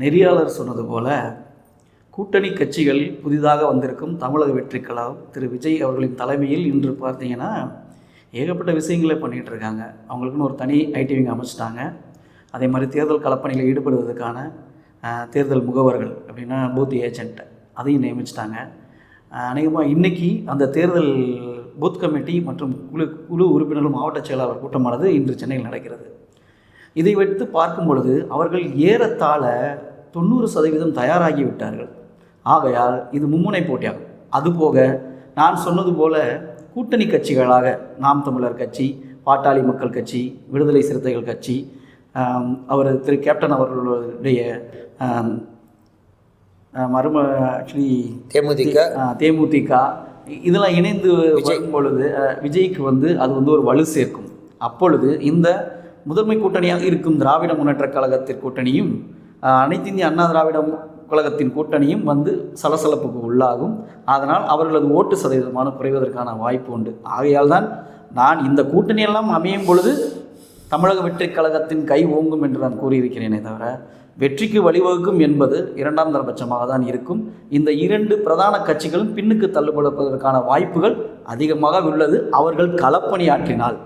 நெறியாளர் சொன்னது போல கூட்டணி கட்சிகள் புதிதாக வந்திருக்கும் தமிழக வெற்றிக் கழகம் திரு விஜய் அவர்களின் தலைமையில் இன்று பார்த்தீங்கன்னா ஏகப்பட்ட விஷயங்களை பண்ணிகிட்டு இருக்காங்க. அவங்களுக்குன்னு ஒரு தனி ஐடி விங் அமைச்சிட்டாங்க. அதே மாதிரி தேர்தல் களப்பணியில் ஈடுபடுவதற்கான தேர்தல் முகவர்கள் அப்படின்னா பூத் ஏஜென்ட் அதையும் நியமிச்சிட்டாங்க. அநேகமாக இன்றைக்கி அந்த தேர்தல் பூத் கமிட்டி மற்றும் குழு உறுப்பினர்கள் மாவட்ட செயலாளர் கூட்டமானது இன்று சென்னையில் நடக்கிறது. இதை வைத்து பார்க்கும் பொழுது அவர்கள் ஏறத்தாழ 90% தயாராகிவிட்டார்கள். ஆகையால் இது மும்முனை போட்டியாகும். அதுபோக நான் சொன்னது போல கூட்டணி கட்சிகளாக நாம் தமிழர் கட்சி, பாட்டாளி மக்கள் கட்சி, விடுதலை சிறுத்தைகள் கட்சி, அவர் திரு கேப்டன் அவர்களுடைய தேமுதிக இதெல்லாம் இணைந்து வரும் பொழுது விஜய்க்கு அது ஒரு வலு சேர்க்கும். அப்பொழுது இந்த முதன்மை கூட்டணியாக இருக்கும் திராவிட முன்னேற்ற கழகத்தின் கூட்டணியும் அனைத்து இந்திய அண்ணா திராவிட கழகத்தின் கூட்டணியும் சலசலப்புக்கு உள்ளாகும். அதனால் அவர்களது ஓட்டு சதவீதமான குறைவதற்கான வாய்ப்பு உண்டு. ஆகையால் தான் நான் இந்த கூட்டணியெல்லாம் அமையும் பொழுது தமிழக வெற்றிக் கழகத்தின் கை ஓங்கும் என்று நான் கூறியிருக்கிறேனே தவிர வெற்றிக்கு வழிவகுக்கும் என்பது இரண்டாம் தரபட்சமாக தான் இருக்கும். இந்த இரண்டு பிரதான கட்சிகளும் பின்னுக்கு தள்ளுபடுவதற்கான வாய்ப்புகள் அதிகமாக உள்ளது. அவர்கள் களப்பணியாற்றினால்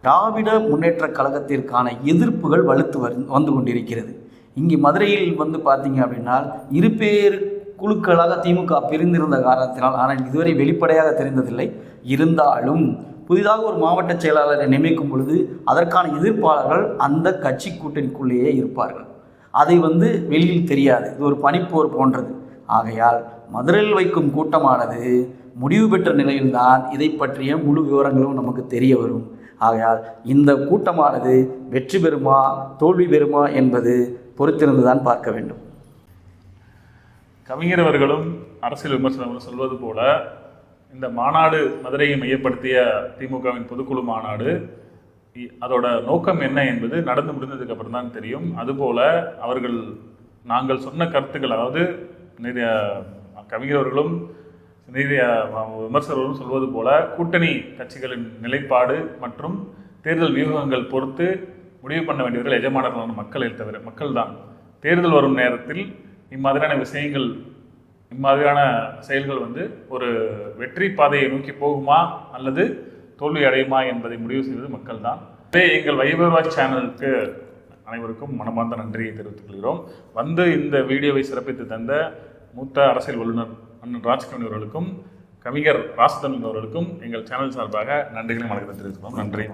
திராவிட முன்னேற்ற கழகத்திற்கான எதிர்ப்புகள் வலுத்து வந்து கொண்டிருக்கிறது. இங்கே மதுரையில் பார்த்தீங்க அப்படின்னா இருபேறு குழுக்களாக திமுக பிரிந்திருந்த காரணத்தினால், ஆனால் இதுவரை வெளிப்படையாக தெரிந்ததில்லை. இருந்தாலும் புதிதாக ஒரு மாவட்ட செயலாளரை நியமிக்கும் பொழுது அதற்கான எதிர்ப்பாளர்கள் அந்த கட்சி கூட்டணிக்குள்ளேயே இருப்பார்கள். அதை வெளியில் தெரியாது. இது ஒரு பனிப்போர் போன்றது. ஆகையால் மதுரையில் வைக்கும் கூட்டமானது முடிவு பெற்ற நிலையில்தான் இதை பற்றிய முழு விவரங்களும் நமக்கு தெரிய வரும். ஆகையால் இந்த கூட்டமானது வெற்றி பெறுமா தோல்வி பெறுமா என்பது பொறுத்திருந்துதான் பார்க்க வேண்டும். கவிஞர் அவர்களும் அரசியல் விமர்சனங்களும் சொல்வது போல இந்த மாநாடு மதுரையை மையப்படுத்திய திமுகவின் பொதுக்குழு மாநாடு அதோட நோக்கம் என்ன என்பது நடந்து முடிந்ததுக்கு அப்புறம் தான் தெரியும். அதுபோல அவர்கள் நாங்கள் சொன்ன கருத்துக்கள், அதாவது நிறைய கவிஞர் அவர்களும் நிறைய விமர்சகர்களும் சொல்வது போல கூட்டணி கட்சிகளின் நிலைப்பாடு மற்றும் தேர்தல் வியூகங்கள் பொறுத்து முடிவு பண்ண வேண்டியவர்கள் எஜமானர்களான மக்களை தவிர மக்கள் தான். தேர்தல் வரும் நேரத்தில் இம்மாதிரியான விஷயங்கள் இம்மாதிரியான செயல்கள் ஒரு வெற்றி பாதையை நோக்கி போகுமா அல்லது தோல்வி அடையுமா என்பதை முடிவு செய்வது மக்கள் தான். அதே எங்கள் வைபர்வாய் சேனலுக்கு அனைவருக்கும் மனமார்ந்த நன்றியை தெரிவித்துக் கொள்கிறோம். இந்த வீடியோவை சிறப்பித்து தந்த மூத்த அரசியல் வல்லுநர் அண்ணன் ராஜ்கவின் அவர்களுக்கும் கவிஞர் ராசதன் அவர்களுக்கும் எங்கள் சேனல் சார்பாக நன்றிகளை வணக்கத்தை தெரிவித்துக்கிறோம். நன்றி.